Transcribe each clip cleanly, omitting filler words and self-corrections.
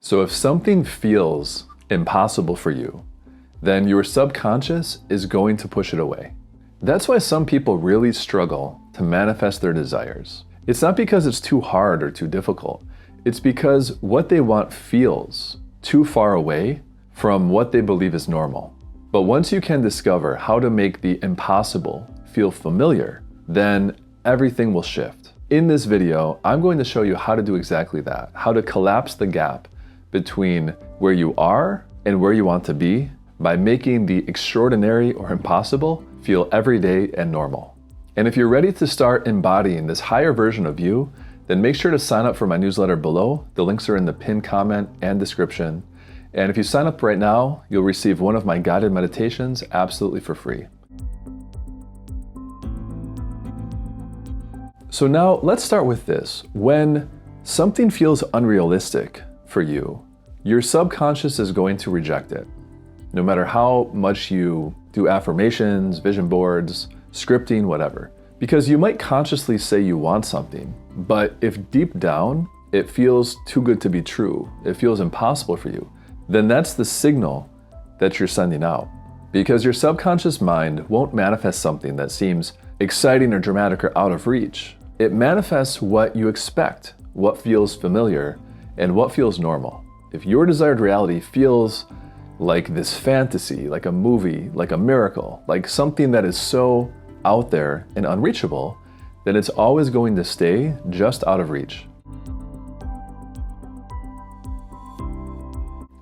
So if something feels impossible for you, then your subconscious is going to push it away. That's why some people really struggle to manifest their desires. It's not because it's too hard or too difficult. It's because what they want feels too far away from what they believe is normal. But once you can discover how to make the impossible feel familiar, then everything will shift. In this video, I'm going to show you how to do exactly that, how to collapse the gap between where you are and where you want to be by making the extraordinary or impossible feel everyday and normal. And if you're ready to start embodying this higher version of you, then make sure to sign up for my newsletter below. The links are in the pinned comment and description. And if you sign up right now, you'll receive one of my guided meditations absolutely for free. So now let's start with this. When something feels unrealistic for you, your subconscious is going to reject it. No matter how much you do affirmations, vision boards, scripting, whatever. Because you might consciously say you want something, but if deep down it feels too good to be true, it feels impossible for you, then that's the signal that you're sending out. Because your subconscious mind won't manifest something that seems exciting or dramatic or out of reach. It manifests what you expect, what feels familiar, and what feels normal. If your desired reality feels like this fantasy, like a movie, like a miracle, like something that is so out there and unreachable, then it's always going to stay just out of reach.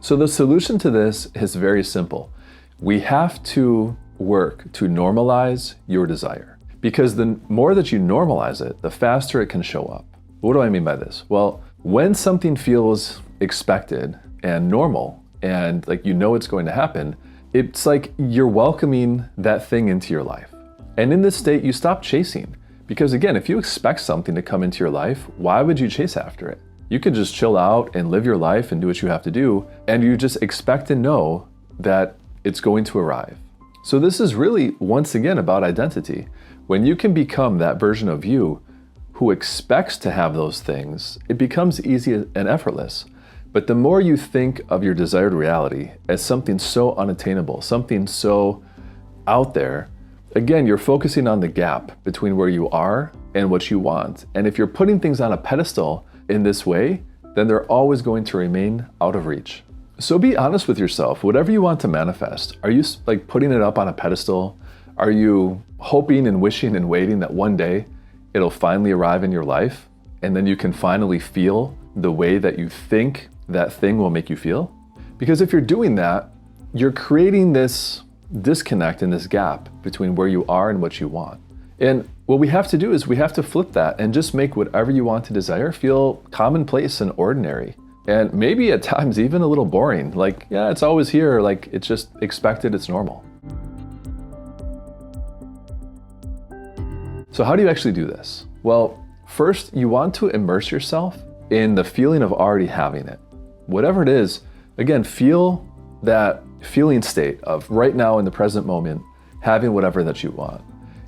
So the solution to this is very simple. We have to work to normalize your desire, because the more that you normalize it, the faster it can show up. What do I mean by this? Well, when something feels expected and normal, and like you know it's going to happen, it's like you're welcoming that thing into your life. And in this state, you stop chasing. Because again, if you expect something to come into your life, why would you chase after it? You could just chill out and live your life and do what you have to do, and you just expect to know that it's going to arrive. So this is really, once again, about identity. When you can become that version of you who expects to have those things, it becomes easy and effortless. But the more you think of your desired reality as something so unattainable, something so out there, again, you're focusing on the gap between where you are and what you want. And if you're putting things on a pedestal in this way, then they're always going to remain out of reach. So be honest with yourself. Whatever you want to manifest, are you like putting it up on a pedestal? Are you hoping and wishing and waiting that one day it'll finally arrive in your life and then you can finally feel the way that you think that thing will make you feel? Because if you're doing that, you're creating this disconnect and this gap between where you are and what you want. And what we have to do is we have to flip that and just make whatever you want to desire feel commonplace and ordinary. And maybe at times even a little boring. Like, yeah, it's always here. Like, it's just expected, it's normal. So how do you actually do this? Well, first you want to immerse yourself in the feeling of already having it. Whatever it is, again, feel that feeling state of right now in the present moment, having whatever that you want.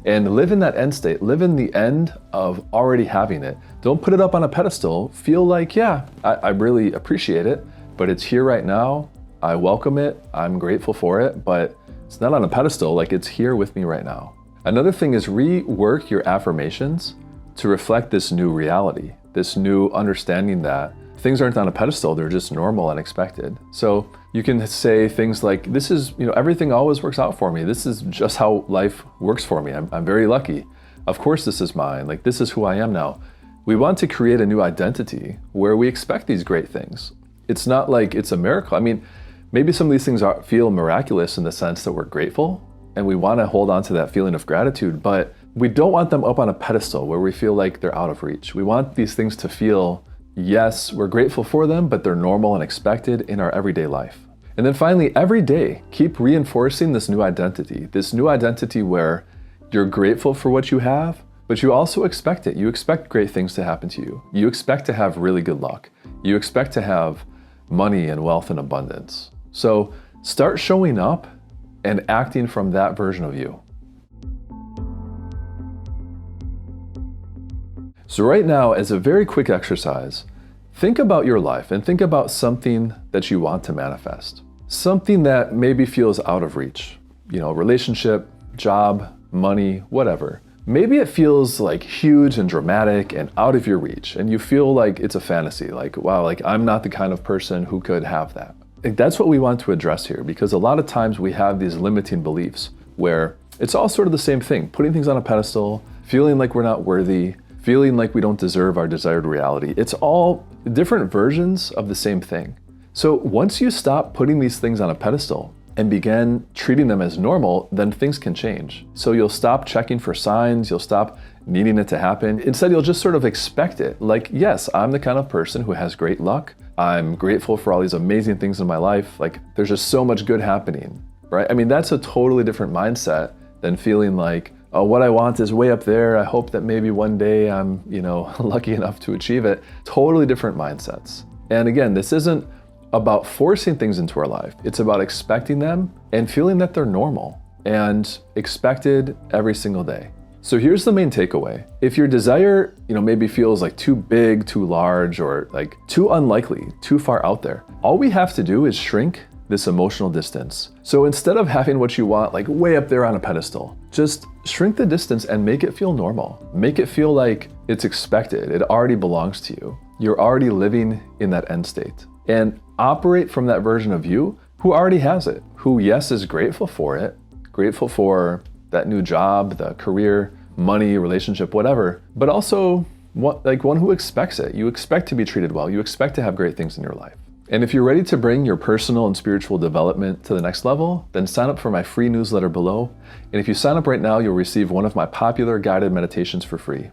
And live in that end state, live in the end of already having it. Don't put it up on a pedestal. Feel like, yeah, I really appreciate it, but it's here right now. I welcome it, I'm grateful for it, but it's not on a pedestal, like it's here with me right now. Another thing is rework your affirmations to reflect this new reality, this new understanding that things aren't on a pedestal, they're just normal and expected. So you can say things like, this is, everything always works out for me. This is just how life works for me. I'm very lucky. Of course this is mine. Like, this is who I am now. We want to create a new identity where we expect these great things. It's not like it's a miracle. I mean, maybe some of these things feel miraculous in the sense that we're grateful and we want to hold on to that feeling of gratitude, but we don't want them up on a pedestal where we feel like they're out of reach. We want these things to feel, yes, we're grateful for them, but they're normal and expected in our everyday life. And then finally, every day, keep reinforcing this new identity where you're grateful for what you have, but you also expect it. You expect great things to happen to you. You expect to have really good luck. You expect to have money and wealth and abundance. So start showing up and acting from that version of you. So right now, as a very quick exercise, Think about your life and think about something that you want to manifest. Something that maybe feels out of reach. You know, relationship, job, money, whatever. Maybe it feels like huge and dramatic and out of your reach, and you feel like it's a fantasy, like, wow, like I'm not the kind of person who could have that. Like, that's what we want to address here, because a lot of times we have these limiting beliefs where it's all sort of the same thing, putting things on a pedestal, feeling like we're not worthy, feeling like we don't deserve our desired reality. It's all different versions of the same thing. So once you stop putting these things on a pedestal and begin treating them as normal, then things can change. So you'll stop checking for signs, you'll stop needing it to happen. Instead, you'll just sort of expect it. Like, yes, I'm the kind of person who has great luck. I'm grateful for all these amazing things in my life. Like, there's just so much good happening, right? I mean, that's a totally different mindset than feeling like, oh, what I want is way up there. I hope that maybe one day I'm, lucky enough to achieve it. Totally different mindsets. And again, this isn't about forcing things into our life. It's about expecting them and feeling that they're normal and expected every single day. So here's the main takeaway. If your desire, maybe feels like too big, too large, or like too unlikely, too far out there, all we have to do is shrink this emotional distance. So instead of having what you want like way up there on a pedestal, just shrink the distance and make it feel normal. Make it feel like it's expected. It already belongs to you. You're already living in that end state. And operate from that version of you who already has it, who, yes, is grateful for it, grateful for that new job, the career, money, relationship, whatever, but also one who expects it. You expect to be treated well. You expect to have great things in your life. And if you're ready to bring your personal and spiritual development to the next level, then sign up for my free newsletter below. And if you sign up right now, you'll receive one of my popular guided meditations for free.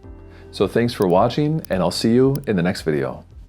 So thanks for watching, and I'll see you in the next video.